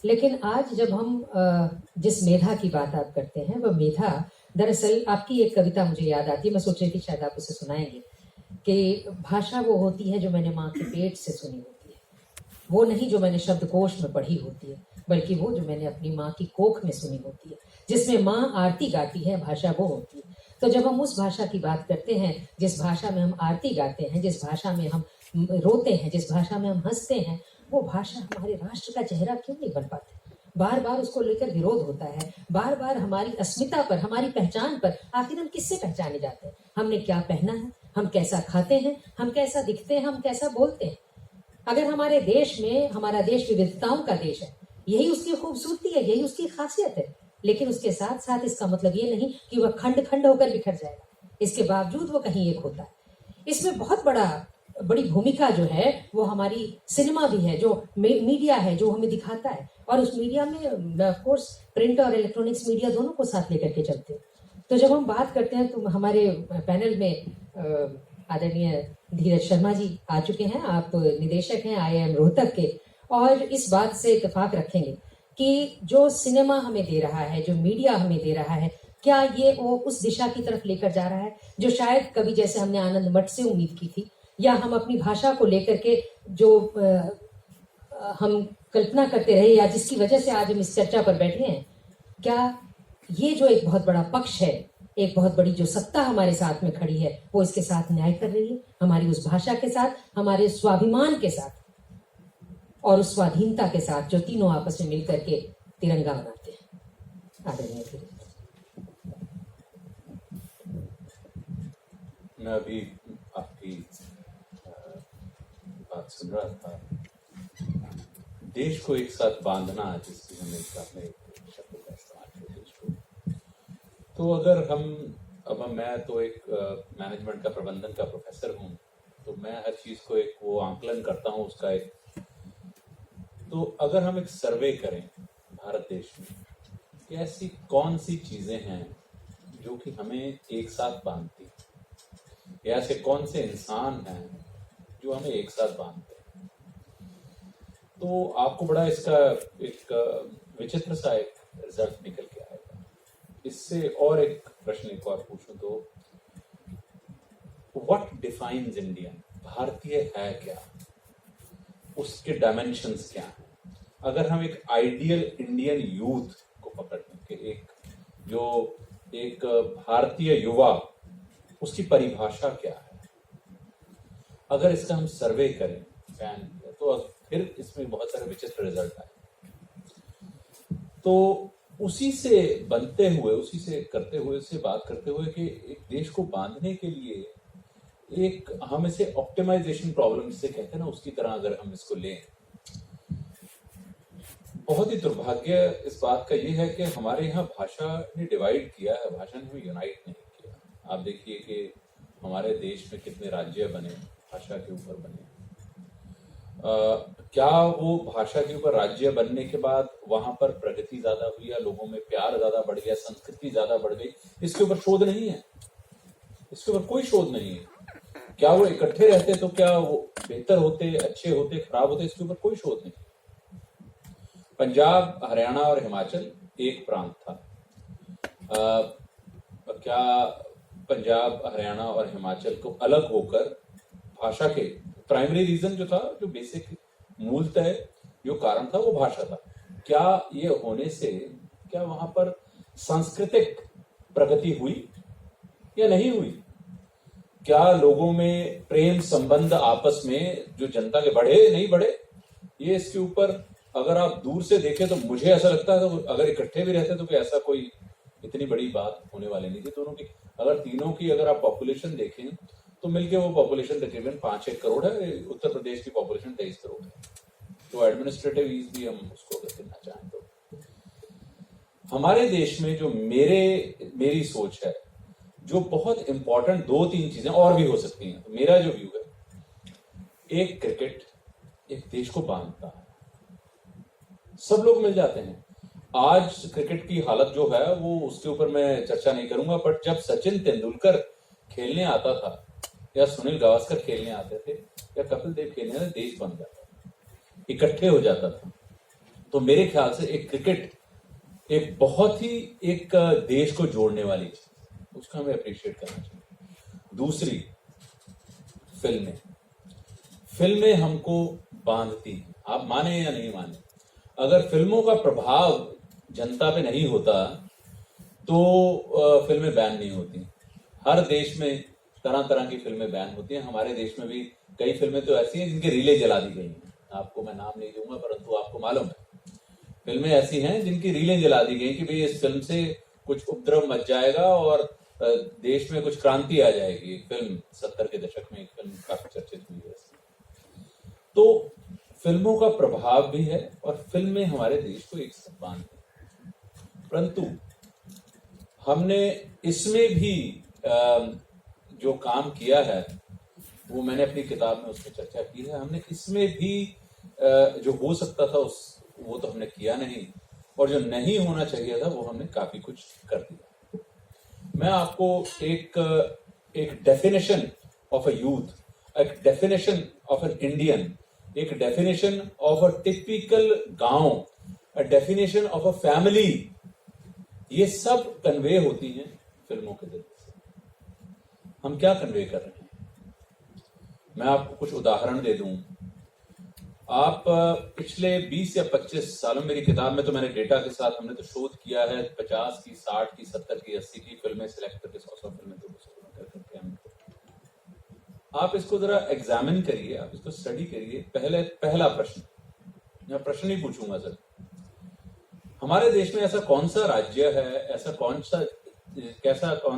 लेकिन आज जब हम जिस मेधा की बात आप करते हैं, वह मेधा दरअसल आपकी एक कविता मुझे याद आती है, मैं सोच रही थी शायद आप उसे सुनाएंगे, कि भाषा वो होती है जो मैंने माँ के पेट से सुनी होती है, वो नहीं जो मैंने शब्दकोश में पढ़ी होती है, बल्कि वो जो मैंने अपनी माँ की कोख में सुनी होती है, जिसमें माँ आरती गाती है, भाषा वो होती है। तो जब हम उस भाषा की बात करते हैं, जिस भाषा में हम आरती गाते हैं, जिस भाषा में हम रोते हैं, जिस भाषा में हम हंसते हैं, वो भाषा हमारे राष्ट्र का चेहरा क्यों नहीं बन पाती? बार बार उसको लेकर विरोध होता है, बार बार हमारी अस्मिता पर, हमारी पहचान पर, आखिर हम किससे पहचाने जाते हैं? हमने क्या पहना है, हम कैसा खाते हैं, हम कैसा दिखते हैं, हम कैसा बोलते हैं? अगर हमारे देश में, हमारा देश विविधताओं का देश है, यही उसकी खूबसूरती है, यही उसकी खासियत है, लेकिन उसके साथ साथ इसका मतलब ये नहीं कि वह खंड खंड होकर बिखर जाएगा, इसके बावजूद वो कहीं एक होता है। इसमें बहुत बड़ी भूमिका जो है वो हमारी सिनेमा भी है, जो मीडिया है, जो हमें दिखाता है, और उस मीडिया में ऑफ कोर्स प्रिंट और इलेक्ट्रॉनिक्स मीडिया दोनों को साथ लेकर के चलते हैं। तो जब हम बात करते हैं तो हमारे पैनल में आदरणीय धीरज शर्मा जी आ चुके हैं, आप निदेशक हैं IIM रोहतक के, और इस बात से इत्तेफाक रखेंगे कि जो सिनेमा हमें दे रहा है, जो मीडिया हमें दे रहा है, क्या ये वो उस दिशा की तरफ लेकर जा रहा है जो शायद कभी जैसे हमने आनंद मठ से उम्मीद की थी, या हम अपनी भाषा को लेकर के जो हम कल्पना करते रहे, या जिसकी वजह से आज हम इस चर्चा पर बैठे हैं, क्या ये जो एक बहुत बड़ा पक्ष है, एक बहुत बड़ी जो सत्ता हमारे साथ में खड़ी है, वो इसके साथ न्याय कर रही है, हमारी उस भाषा के साथ, हमारे स्वाभिमान के साथ और उस स्वाधीनता के साथ, जो तीनों आपस में मिलकर के तिरंगा बनाते हैं? आदरणीय धीरज। मैं अभी आपकी बात सुन रहा था, देश को एक साथ बांधना, जिससे हमने अपने शब्द का इस्तेमाल किया, देश को। तो अगर अब मैं तो एक मैनेजमेंट का, प्रबंधन का प्रोफेसर हूँ, तो मैं हर चीज को एक वो आंकलन करता हूँ उसका एक। तो अगर हम एक सर्वे करें भारत देश में कि ऐसी कौन सी चीजें हैं जो कि हमें एक साथ बांधती, या ऐसे कौन से इंसान हैं जो हमें एक साथ बांधते हैं, तो आपको बड़ा इसका एक विचित्र सा एक रिजल्ट निकल के आएगा। इससे और एक प्रश्न एक और पूछूं तो, व्हाट डिफाइंस इंडियन? भारतीय है क्या? उसके डायमेंशंस क्या हैं? अगर हम एक आइडियल इंडियन यूथ को पकड़ लें कि एक भारतीय युवा, उसकी परिभाषा क्या है, अगर इसका हम सर्वे करें तो फिर इसमें बहुत सारे विचित्र रिजल्ट आए। तो उसी से बनते हुए, उसी से करते हुए, उससे बात करते हुए कि एक देश को बांधने के लिए एक हम इसे ऑप्टिमाइजेशन प्रॉब्लम से कहते हैं ना, उसकी तरह अगर हम इसको लें, बहुत ही दुर्भाग्य इस बात का ये है कि हमारे यहाँ भाषा ने डिवाइड किया है, भाषा ने हमें यूनाइट नहीं किया। आप देखिए कि हमारे देश में कितने राज्य बने भाषा के ऊपर बने। क्या वो भाषा के ऊपर राज्य बनने के बाद वहां पर प्रगति ज्यादा हुई, या लोगों में प्यार ज्यादा बढ़ गया, संस्कृति ज्यादा बढ़ गई? इसके ऊपर शोध नहीं है, इसके ऊपर कोई शोध नहीं है। क्या वो इकट्ठे रहते तो क्या वो बेहतर होते, अच्छे होते, खराब होते? इसके ऊपर कोई शोध नहीं। पंजाब, हरियाणा और हिमाचल एक प्रांत था। क्या पंजाब, हरियाणा और हिमाचल को अलग होकर भाषा के प्राइमरी रीजन जो था, जो बेसिक मूलतः जो कारण था, वो भाषा था। क्या ये होने से क्या वहां पर सांस्कृतिक प्रगति हुई या नहीं हुई? क्या लोगों में प्रेम संबंध आपस में जो जनता के बढ़े, नहीं बढ़े? ये इसके ऊपर अगर आप दूर से देखें तो मुझे ऐसा लगता है, तो अगर इकट्ठे भी रहते तो कोई ऐसा कोई इतनी बड़ी बात होने वाली नहीं थी दोनों की। अगर तीनों की अगर आप पॉपुलेशन देखें तो मिलके वो पॉपुलेशन तकरीबन 5-6 करोड़ है। उत्तर प्रदेश की पॉपुलेशन 23 करोड़ है। तो एडमिनिस्ट्रेटिव ईज भी हम उसको अगर गिनना चाहें तो हमारे देश में जो मेरी सोच है, जो बहुत इंपॉर्टेंट 2-3 चीजें और भी हो सकती हैं। तो मेरा जो व्यू है, एक क्रिकेट एक देश को बांधता है, सब लोग मिल जाते हैं। आज क्रिकेट की हालत जो है वो उसके ऊपर मैं चर्चा नहीं करूंगा, बट जब सचिन तेंदुलकर खेलने आता था या सुनील गावस्कर खेलने आते थे या कपिल देव खेलने आते, देश बन जाता था, इकट्ठे हो जाता था। तो मेरे ख्याल से एक क्रिकेट एक बहुत ही एक देश को जोड़ने वाली चीज, उसका हमें अप्रिशिएट करना चाहिए। दूसरी, फिल्में हमको बांधती हैं, आप माने या नहीं माने। अगर फिल्मों का प्रभाव जनता पे नहीं होता तो फिल्में बैन नहीं होती। हर देश में तरह तरह की फिल्में बैन होती हैं। हमारे देश में भी कई फिल्में तो ऐसी हैं जिनकी रीलें जला दी गई हैं। आपको मैं नाम नहीं दूंगा, परंतु आपको मालूम है फिल्में ऐसी हैं जिनकी रीलें जला दी गई कि भाई इस फिल्म से कुछ उपद्रव मच जाएगा और देश में कुछ क्रांति आ जाएगी। फिल्म 70 के दशक में एक फिल्म काफी चर्चित हुई है। तो फिल्मों का प्रभाव भी है और फिल्में हमारे देश को एक साथ बांधती हैं। परंतु हमने इसमें भी जो काम किया है वो मैंने अपनी किताब में उसमें चर्चा की है। हमने इसमें भी जो हो सकता था वो तो हमने किया नहीं, और जो नहीं होना चाहिए था वो हमने काफी कुछ कर दिया। मैं आपको एक डेफिनेशन ऑफ अ यूथ, एक डेफिनेशन ऑफ एन इंडियन, एक डेफिनेशन ऑफ अ टिपिकल गांव, a definition of a family, ये सब कन्वे होती हैं फिल्मों के जरिए से। हम क्या कन्वे कर रहे हैं? मैं आपको कुछ उदाहरण दे दूं। आप पिछले 20 या 25 सालों, मेरी किताब में तो मैंने डेटा के साथ हमने तो शोध किया है, 50 की, 60 की, 70 की, 80 की फिल्में सिलेक्ट करके 100 फिल्में करके हमको। आप इसको जरा एग्जामिन करिए, आप इसको स्टडी करिए। पहला प्रश्न, मैं प्रश्न ही पूछूंगा सर, हमारे देश में ऐसा कौन सा राज्य है, ऐसा कौन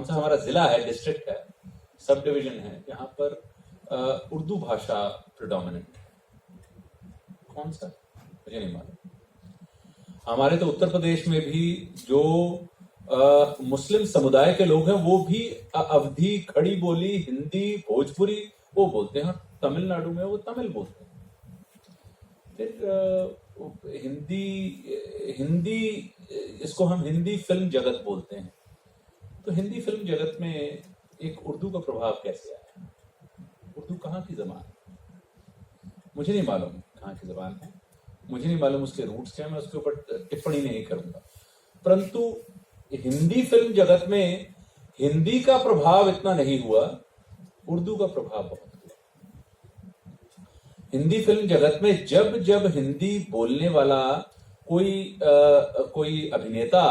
सा हमारा जिला है, डिस्ट्रिक्ट है, सब डिवीजन है जहां पर उर्दू भाषा प्रिडोमिनेंट है? कौन सा? मुझे नहीं मालूम। हमारे तो उत्तर प्रदेश में भी जो मुस्लिम समुदाय के लोग हैं वो भी अवधी, खड़ी बोली, हिंदी, भोजपुरी वो बोलते हैं। तमिलनाडु में वो तमिल बोलते हैं। फिर हिंदी इसको हम हिंदी फिल्म जगत बोलते हैं। तो हिंदी फिल्म जगत में एक उर्दू का प्रभाव कैसे आया? उर्दू कहाँ की जबान है? मुझे नहीं मालूम कहाँ की जबान है, मुझे नहीं मालूम उसके रूट्स क्या, मैं उसके ऊपर टिप्पणी नहीं करूंगा। परंतु हिंदी फिल्म जगत में हिंदी का प्रभाव इतना नहीं हुआ, उर्दू का प्रभाव बहुत हुआ। हिंदी फिल्म जगत में जब जब हिंदी बोलने वाला कोई अभिनेता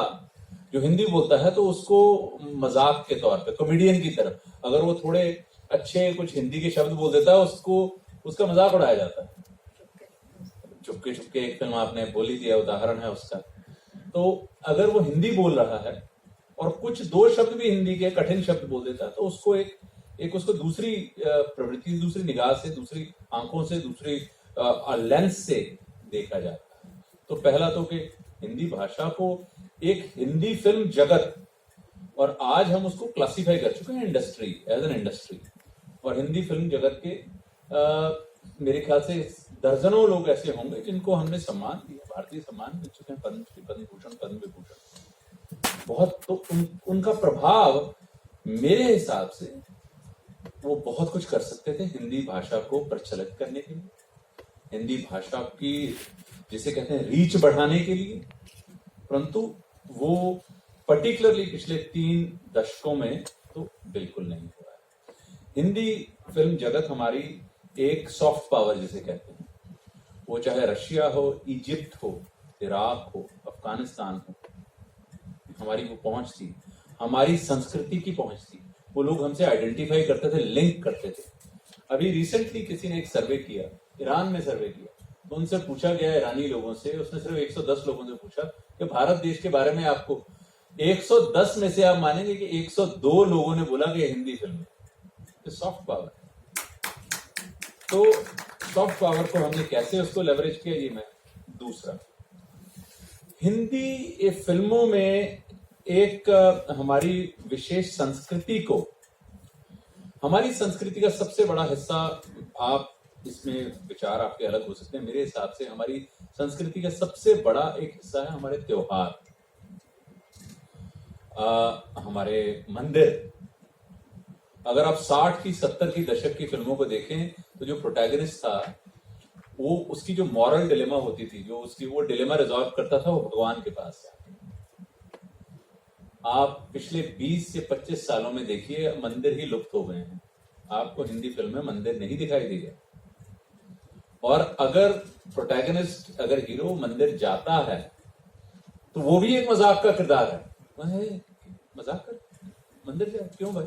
जो हिंदी बोलता है तो उसको मजाक के तौर पे, कॉमेडियन की तरह, अगर वो थोड़े अच्छे कुछ हिंदी के शब्द बोल देता है उसका मजाक उड़ाया जाता है। चुपके चुपके एक फिल्म आपने बोली दिया, उदाहरण है उसका। तो अगर वो हिंदी बोल रहा है और कुछ दो शब्द भी हिंदी के कठिन शब्द बोल देता है तो उसको उसको दूसरी प्रवृत्ति, दूसरी निगाह से, दूसरी आंखों से, दूसरी लेंस से देखा जाता है। तो पहला तो कि हिंदी भाषा को एक हिंदी फिल्म जगत, और आज हम उसको क्लासिफाई कर चुके हैं इंडस्ट्री, एज एन इंडस्ट्री। और हिंदी फिल्म जगत के मेरे ख्याल से दर्जनों लोग ऐसे होंगे जिनको हमने सम्मान दिया, भारतीय सम्मान मिल चुके हैं, पद्मश्री, पद्म भूषण, पद्म विभूषण। बहुत तो उनका प्रभाव मेरे हिसाब से वो बहुत कुछ कर सकते थे हिंदी भाषा को प्रचलित करने के लिए, हिंदी भाषा की जिसे कहते हैं रीच बढ़ाने के लिए। परंतु वो पर्टिकुलरली पिछले 3 दशकों में तो बिल्कुल नहीं हुआ है। हिंदी फिल्म जगत हमारी एक सॉफ्ट पावर जिसे कहते हैं, वो चाहे रशिया हो, इजिप्ट हो, इराक हो, अफगानिस्तान हो, हमारी वो पहुंच थी, हमारी संस्कृति की पहुंच थी। वो लोग हमसे आइडेंटिफाई करते थे, लिंक करते थे। अभी रिसेंटली किसी ने एक सर्वे किया, ईरान में सर्वे किया, तो उनसे पूछा गया ईरानी लोगों से, उसने सिर्फ 110 लोगों से पूछा कि भारत देश के बारे में आपको, 110 में से आप मानेंगे कि 102 लोगों ने बोला कि हिंदी फिल्म है। Soft power. तो सॉफ्ट पावर को हमने कैसे उसको लेवरेज किया, ये मैं दूसरा। हिंदी फिल्मों में एक हमारी विशेष संस्कृति को, हमारी संस्कृति का सबसे बड़ा हिस्सा, आप इसमें विचार आपके अलग हो सकते हैं, मेरे हिसाब से हमारी संस्कृति का सबसे बड़ा एक हिस्सा है हमारे त्योहार, हमारे मंदिर। अगर आप 60 की 70 की दशक की फिल्मों को देखें तो जो प्रोटैगनिस्ट था वो, उसकी जो मॉरल डिलेमा होती थी, जो उसकी वो डिलेमा रिजॉल्व करता था वो भगवान के पास जाके, आप पिछले 20 से 25 सालों में देखिए, मंदिर ही लुप्त हो गए हैं। आपको हिंदी फिल्म में मंदिर नहीं दिखाई देगा। और अगर प्रोटैगनिस्ट, अगर हीरो मंदिर जाता है तो वो भी एक मजाक का किरदार है। मजाक कर, मंदिर जा, क्यों भाई?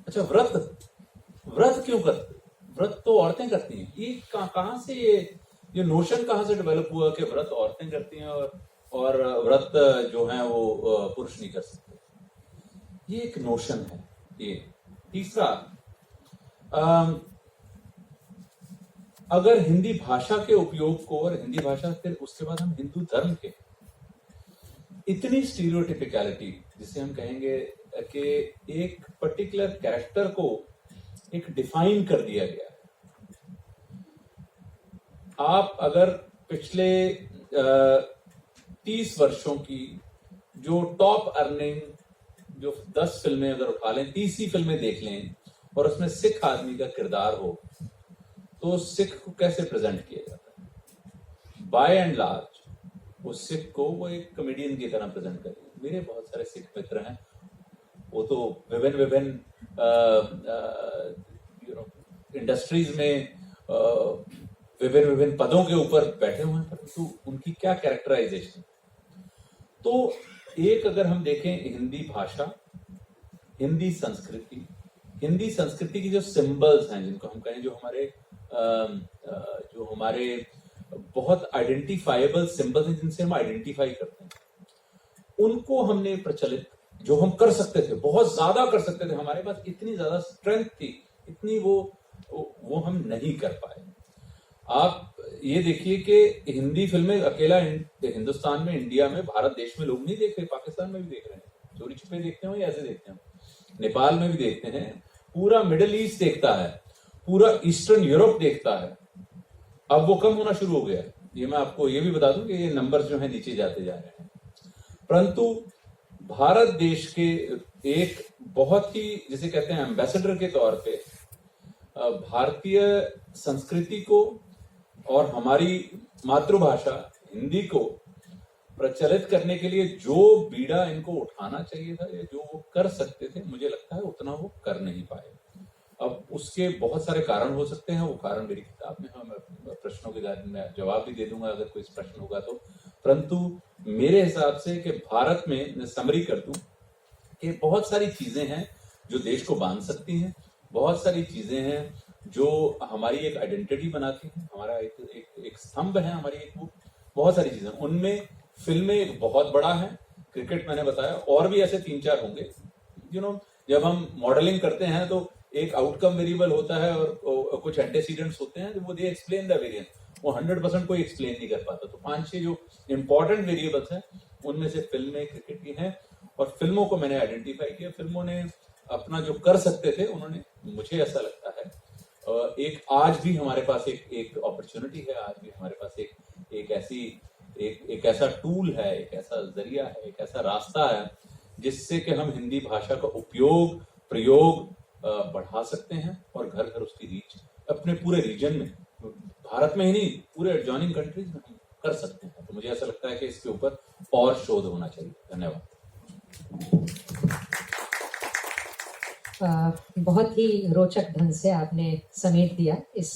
अच्छा, व्रत क्यों करते? व्रत तो औरतें करती हैं। ये कहां से ये नोशन कहां से डेवलप हुआ कि व्रत औरतें करती हैं और व्रत जो है वो पुरुष नहीं कर सकते? ये एक नोशन है। ये तीसरा, अगर हिंदी भाषा के उपयोग को, और हिंदी भाषा फिर उसके बाद हम हिंदू धर्म के, इतनी स्टीरियोटिपिकलिटी, जिसे हम कहेंगे कि एक पर्टिकुलर कैरेक्टर को एक डिफाइन कर दिया गया है। आप अगर पिछले 30 वर्षों की जो टॉप अर्निंग जो 10 फिल्में अगर उठा लें, 30 ही फिल्में देख लें, और उसमें सिख आदमी का किरदार हो, तो सिख को कैसे प्रेजेंट किया जाता है? बाय एंड लार्ज उस सिख को वो एक कॉमेडियन की तरह प्रेजेंट करें। मेरे बहुत सारे सिख मित्र हैं, वो तो विभिन्न इंडस्ट्रीज में विभिन्न पदों के ऊपर बैठे हुए हैं, परंतु उनकी क्या कैरेक्टराइजेशन? तो एक अगर हम देखें हिंदी भाषा, हिंदी संस्कृति की जो सिंबल्स हैं, जिनको हम कहें जो हमारे बहुत आइडेंटिफाइबल सिंबल्स हैं, जिनसे हम आइडेंटिफाई करते हैं, उनको हमने प्रचलित, जो हम कर सकते थे, बहुत ज्यादा कर सकते थे, हमारे पास इतनी ज्यादा स्ट्रेंथ थी, इतनी वो हम नहीं कर पाए। आप ये देखिए कि हिंदी फिल्में अकेला हिंदुस्तान में, इंडिया में, भारत देश में लोग नहीं देख रहे, पाकिस्तान में भी देख रहे हैं, चोरी छुपे देखते हो या ऐसे देखते हो, नेपाल में भी देखते हैं, पूरा मिडिल ईस्ट देखता है, पूरा ईस्टर्न यूरोप देखता है। अब वो कम होना शुरू हो गया है। ये मैं आपको ये भी बता दूं कि ये नंबर्स जो है नीचे जाते जा रहे हैं, परंतु भारत देश के एक बहुत ही, जिसे कहते हैं एम्बेसडर के तौर पे, भारतीय संस्कृति को और हमारी मातृभाषा हिंदी को प्रचलित करने के लिए जो बीड़ा इनको उठाना चाहिए था, या जो वो कर सकते थे, मुझे लगता है उतना वो कर नहीं पाए। अब उसके बहुत सारे कारण हो सकते हैं, वो कारण मेरी किताब में है, मैं प्रश्नों के जवाब भी दे दूंगा अगर कोई प्रश्न होगा तो। परंतु मेरे हिसाब से कि भारत में, समरी कर दूं कि बहुत सारी चीजें हैं जो देश को बांध सकती हैं, बहुत सारी चीजें हैं जो हमारी एक आइडेंटिटी बनाती है, हमारा एक स्तंभ है हमारी, एक बहुत सारी चीजें, उनमें फिल्में एक बहुत बड़ा है, क्रिकेट मैंने बताया, और भी ऐसे 3-4 होंगे। जब हम मॉडलिंग करते हैं तो एक आउटकम वेरिएबल होता है और कुछ एंटीसीडेंट्स होते हैं, वो दे एक्सप्लेन द वेरिएंस, वो 100% कोई एक्सप्लेन नहीं कर पाता। तो 5-6 जो इंपॉर्टेंट वेरिएबल्स हैं, उनमें से फिल्में, क्रिकेट की हैं, और फिल्मों को मैंने आइडेंटिफाई किया। फिल्मों ने अपना जो कर सकते थे, उन्होंने, मुझे ऐसा लगता है, एक आज भी हमारे पास एक अपॉर्चुनिटी है, आज भी हमारे पास एक ऐसा टूल है, एक ऐसा जरिया है, एक ऐसा रास्ता है, जिससे कि हम हिंदी भाषा का उपयोग, प्रयोग बढ़ा सकते हैं, और घर घर उसकी रीच अपने पूरे रीजन में, भारत में ही नहीं, पूरे एडजॉइनिंग कंट्रीज में हम कर सकते हैं। तो मुझे ऐसा लगता है कि इसके ऊपर और शोध होना चाहिए। धन्यवाद। बहुत ही रोचक ढंग से आपने समेट दिया इस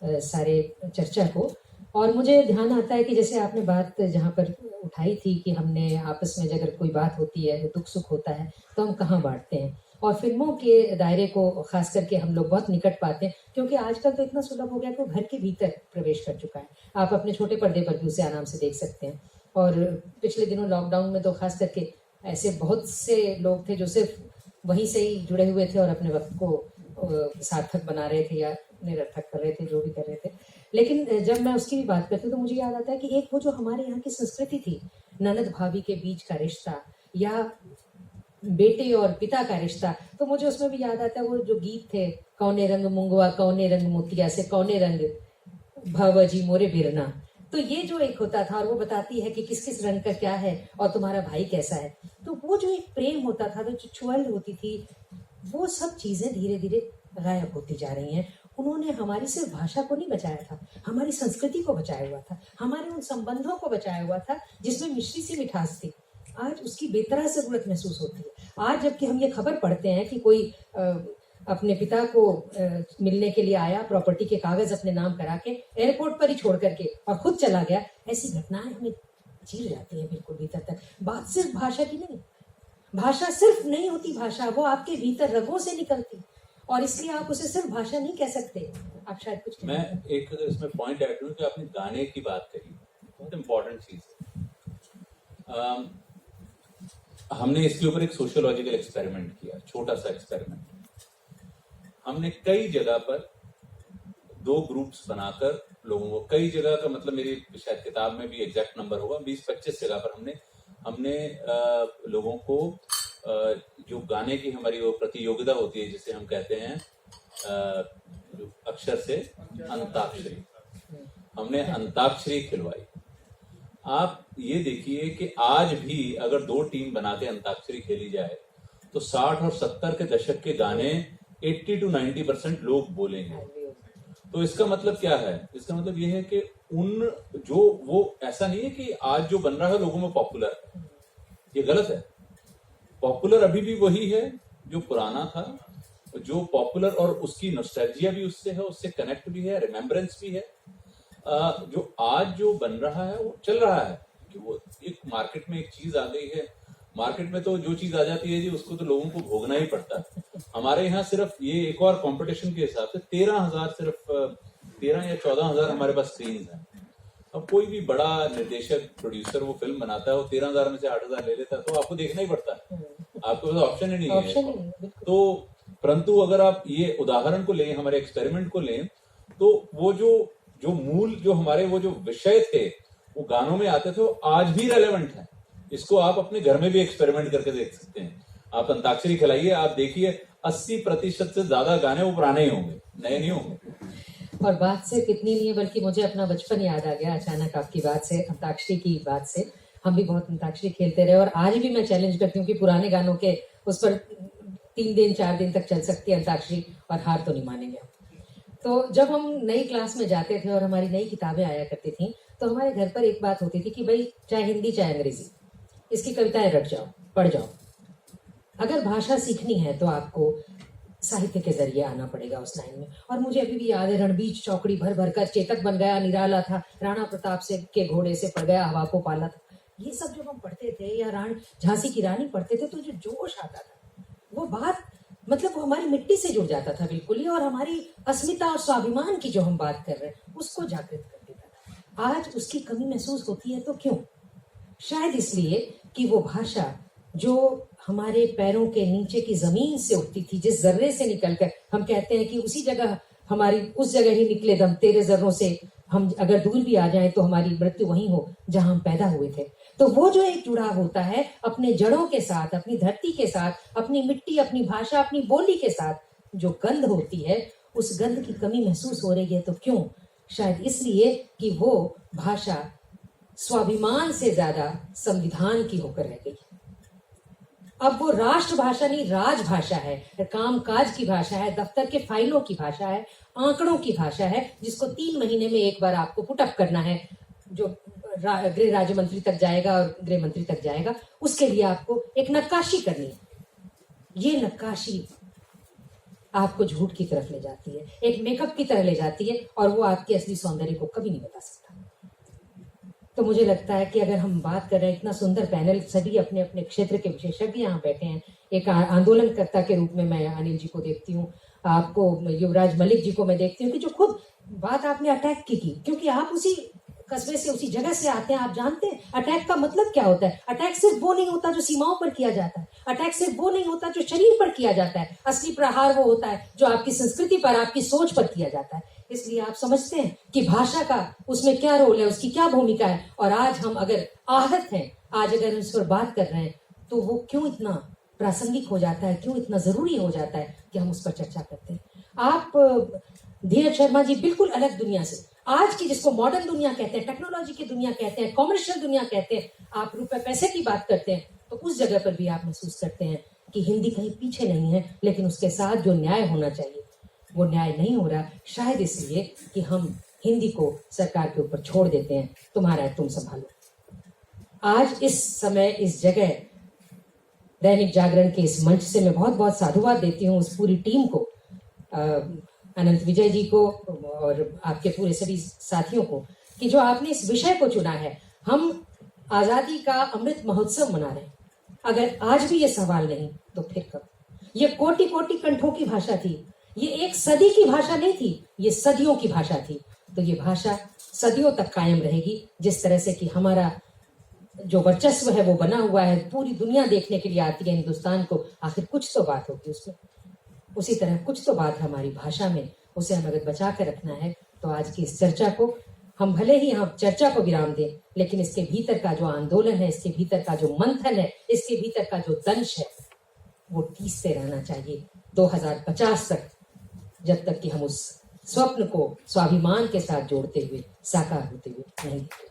सारे चर्चा को, और मुझे ध्यान आता है कि जैसे आपने बात जहाँ पर उठाई थी कि हमने आपस में अगर कोई बात होती है, दुख सुख होता है, तो हम कहाँ बांटते हैं, और फिल्मों के दायरे को खास करके हम लोग बहुत निकट पाते हैं, क्योंकि आजकल तो इतना सुलभ हो गया कि वो घर के भीतर प्रवेश कर चुका है। आप अपने छोटे पर्दे पर भी उसे आराम से देख सकते हैं। और पिछले दिनों लॉकडाउन में तो खास करके ऐसे बहुत से लोग थे जो सिर्फ वहीं से ही जुड़े हुए थे और अपने वक्त को सार्थक बना रहे थे या निरर्थक कर रहे थे, जो भी कर रहे थे। लेकिन जब मैं उसकी भी बात करती हूँ तो मुझे याद आता है कि एक वो जो हमारे यहाँ की संस्कृति थी, ननद भाभी के बीच का रिश्ता या बेटे और पिता का रिश्ता, तो मुझे उसमें भी याद आता है वो जो गीत थे, कौने रंग मुंगवा कौने रंग मोतिया से कौने रंग भवजी मोरे बिरना। तो ये जो एक होता था, और वो बताती है कि किस किस रंग का क्या है और तुम्हारा भाई कैसा है। तो वो जो एक प्रेम होता था, जो छुअल होती थी, वो सब चीजें धीरे धीरे गायब होती जा रही हैं। उन्होंने हमारी सिर्फ भाषा को नहीं बचाया था, हमारी संस्कृति को बचाया हुआ था, हमारे उन संबंधों को बचाया हुआ था जिसमें मिश्री सी मिठास थी। आज उसकी बेतरह ज़रूरत महसूस होती है। आज जबकि हम ये खबर पढ़ते हैं कि कोई अपने पिता को मिलने के लिए आया, प्रॉपर्टी के कागज अपने नाम करा के एयरपोर्ट पर ही छोड़ करके और खुद चला गया, ऐसी घटनाएं हमें चीर जाती हैं बिल्कुल भीतर तक। बात सिर्फ भाषा की नहीं, भाषा सिर्फ नहीं होती, भाषा वो आपके भीतर रगों से निकलती, और इसलिए आप उसे सिर्फ भाषा नहीं कह सकते। आप शायद कुछ मैं एक इसमें पॉइंट ऐड करूं कि आपने गाने की बात करी, बहुत इम्पोर्टेंट चीज है। हमने इसके ऊपर एक सोशियोलॉजिकल एक्सपेरिमेंट किया, छोटा सा एक्सपेरिमेंट। हमने कई जगह पर 2 ग्रुप्स बनाकर लोगों को, कई जगह का मतलब मेरी शायद किताब में भी एग्जैक्ट नंबर होगा, 20-25 जगह पर हमने लोगों को जो गाने की हमारी वो प्रतियोगिता होती है जिसे हम कहते हैं अक्षर से अंताक्षरी, हमने अंताक्षरी खिलवाई। आप ये देखिए कि आज भी अगर 2 टीम बना के अंताक्षरी खेली जाए तो 60 और 70 के दशक के गाने 80 to 90% लोग बोलेंगे। तो इसका मतलब क्या है? इसका मतलब ये है कि वो ऐसा नहीं है कि आज जो बन रहा है लोगों में पॉपुलर है, ये गलत है। पॉपुलर अभी भी वही है जो पुराना था, जो पॉपुलर, और उसकी नॉस्टैल्जिया भी उससे है, उससे कनेक्ट भी है, रिमेम्बरेंस भी है। जो आज जो बन रहा है वो चल रहा है कि वो एक मार्केट में एक चीज आ गई है। मार्केट में तो जो चीज आ जाती है जी उसको तो लोगों को भोगना ही पड़ता है। हमारे यहाँ सिर्फ ये एक और कंपटीशन के हिसाब से 13,000, सिर्फ 13 या 14,000 हमारे पास स्क्रीन है। अब कोई भी बड़ा निर्देशक, प्रोड्यूसर वो फिल्म बनाता है, वो 13,000 में से 8,000 ले लेता है, तो आपको देखना ही पड़ता है, आपके पास ऑप्शन ही नहीं है। तो परंतु अगर आप ये उदाहरण को लें, हमारे एक्सपेरिमेंट को लें, तो वो जो मूल, जो हमारे वो जो विषय थे वो गानों में आते थे, वो आज भी रेलेवेंट है। इसको आप अपने घर में भी एक्सपेरिमेंट करके देख सकते हैं। आप अंताक्षरी खिलाइए, आप देखिए 80% से ज्यादा गाने वो पुराने ही होंगे, नए नहीं होंगे। और बात से कितनी नहीं है, बल्कि मुझे अपना बचपन याद आ गया अचानक आपकी बात से, अंताक्षरी की बात से। हम भी बहुत अंताक्षरी खेलते रहे, और आज भी मैं चैलेंज करती हूँ कि पुराने गानों के उस पर 3 दिन 4 दिन तक चल सकती है अंताक्षरी, और हार तो नहीं मानेंगे। तो जब हम नई क्लास में जाते थे और हमारी नई किताबें आया करती थी, तो हमारे घर पर एक बात होती थी कि भाई चाहे हिंदी चाहे अंग्रेजी, इसकी कविताएं रट जाओ, पढ़ जाओ। अगर भाषा सीखनी है तो आपको साहित्य के जरिए आना पड़ेगा उस लाइन में। और मुझे अभी भी याद है, रणबीच चौकड़ी भर भर कर चेतक बन गया निराला था, राणा प्रताप से के घोड़े से पड़ गया हवा को पाला था। ये सब जब हम पढ़ते थे, या झांसी की रानी पढ़ते थे, तो जो जोश आता था, वो बात मतलब वो हमारी मिट्टी से जुड़ जाता था बिल्कुल ही, और हमारी अस्मिता और स्वाभिमान की जो हम बात कर रहे हैं उसको जागृत कर देता था। आज उसकी कमी महसूस होती है, तो क्यों? शायद इसलिए कि वो भाषा जो हमारे पैरों के नीचे की जमीन से उठती थी, जिस जर्रे से निकलकर हम कहते हैं कि उसी जगह हमारी, उस जगह ही निकले दम तेरे जर्रों से, हम अगर दूर भी आ जाएं तो हमारी मृत्यु वहीं हो जहां हम पैदा हुए थे। तो वो जो एक जुड़ाव होता है अपने जड़ों के साथ, अपनी धरती के साथ, अपनी मिट्टी, अपनी भाषा, अपनी बोली के साथ, जो गंध होती है, उस गंध की कमी महसूस हो रही है। तो क्यों? शायद इसलिए कि वो भाषा स्वाभिमान से ज्यादा संविधान की होकर रह गई। अब वो राष्ट्रभाषा नहीं, राजभाषा है, कामकाज की भाषा है, दफ्तर के फाइलों की भाषा है, आंकड़ों की भाषा है, जिसको 3 महीने में एक बार आपको पुटअप करना है, जो गृह राज्य मंत्री तक जाएगा और गृह मंत्री तक जाएगा। उसके लिए आपको एक नक्काशी करनी है। ये नक्काशी आपको झूठ की तरफ ले जाती है, एक मेकअप की तरह ले जाती है, और वो आपके असली सौंदर्य को कभी नहीं बता सकता। तो मुझे लगता है कि अगर हम बात कर रहे हैं, इतना सुंदर पैनल, सभी अपने अपने क्षेत्र के विशेषज्ञ यहाँ बैठे हैं। एक आंदोलनकर्ता के रूप में मैं अनिल जी को देखती हूँ, आपको युवराज मलिक जी को मैं देखती हूँ कि जो खुद बात आपने अटैक की, क्योंकि आप उसी कस्बे से, उसी जगह से आते हैं। आप जानते हैं अटैक का मतलब क्या होता है। अटैक सिर्फ वो नहीं होता जो सीमाओं पर किया जाता है, अटैक सिर्फ वो नहीं होता जो शरीर पर किया जाता है। असली प्रहार वो होता है जो आपकी संस्कृति पर, आपकी सोच पर किया जाता है। इसलिए आप समझते हैं कि भाषा का उसमें क्या रोल है, उसकी क्या भूमिका है। और आज हम अगर आहत हैं, आज अगर इस पर बात कर रहे हैं, तो वो क्यों इतना प्रासंगिक हो जाता है, क्यों इतना जरूरी हो जाता है कि हम उस पर चर्चा करते हैं। आप धीरज शर्मा जी बिल्कुल अलग दुनिया से, आज की जिसको मॉडर्न दुनिया कहते हैं, टेक्नोलॉजी की दुनिया कहते हैं, कॉमर्शियल दुनिया कहते हैं, आप रुपए पैसे की बात करते हैं, तो उस जगह पर भी आप महसूस करते हैं कि हिंदी कहीं पीछे नहीं है। लेकिन उसके साथ जो न्याय होना चाहिए वो न्याय नहीं हो रहा, शायद इसलिए कि हम हिंदी को सरकार के ऊपर छोड़ देते हैं, तुम्हारा है तुम संभालो। आज इस समय इस जगह दैनिक जागरण के इस मंच से मैं बहुत बहुत साधुवाद देती हूँ उस पूरी टीम को, अनंत विजय जी को और आपके पूरे सभी साथियों को, कि जो आपने इस विषय को चुना है। हम आजादी का अमृत महोत्सव मना रहे हैं, अगर आज भी ये सवाल नहीं तो फिर कब? ये कोटि कोटि कंठों की भाषा थी, ये एक सदी की भाषा नहीं थी, ये सदियों की भाषा थी। तो ये भाषा सदियों तक कायम रहेगी, जिस तरह से कि हमारा जो वर्चस्व है वो बना हुआ है, पूरी दुनिया देखने के लिए आती है हिंदुस्तान को, आखिर कुछ तो बात होगी उसमें। उसी तरह कुछ तो बात हमारी भाषा में, उसे हम अगर बचा कर रखना है तो आज की इस चर्चा को हम भले ही हम चर्चा को विराम दें, लेकिन इसके भीतर का जो आंदोलन है, इसके भीतर का जो मंथन है, इसके भीतर का जो दंश है, वो टीसते रहना चाहिए 2050 तक, जब तक कि हम उस स्वप्न को स्वाभिमान के साथ जोड़ते हुए साकार होते हुए नहीं देखते।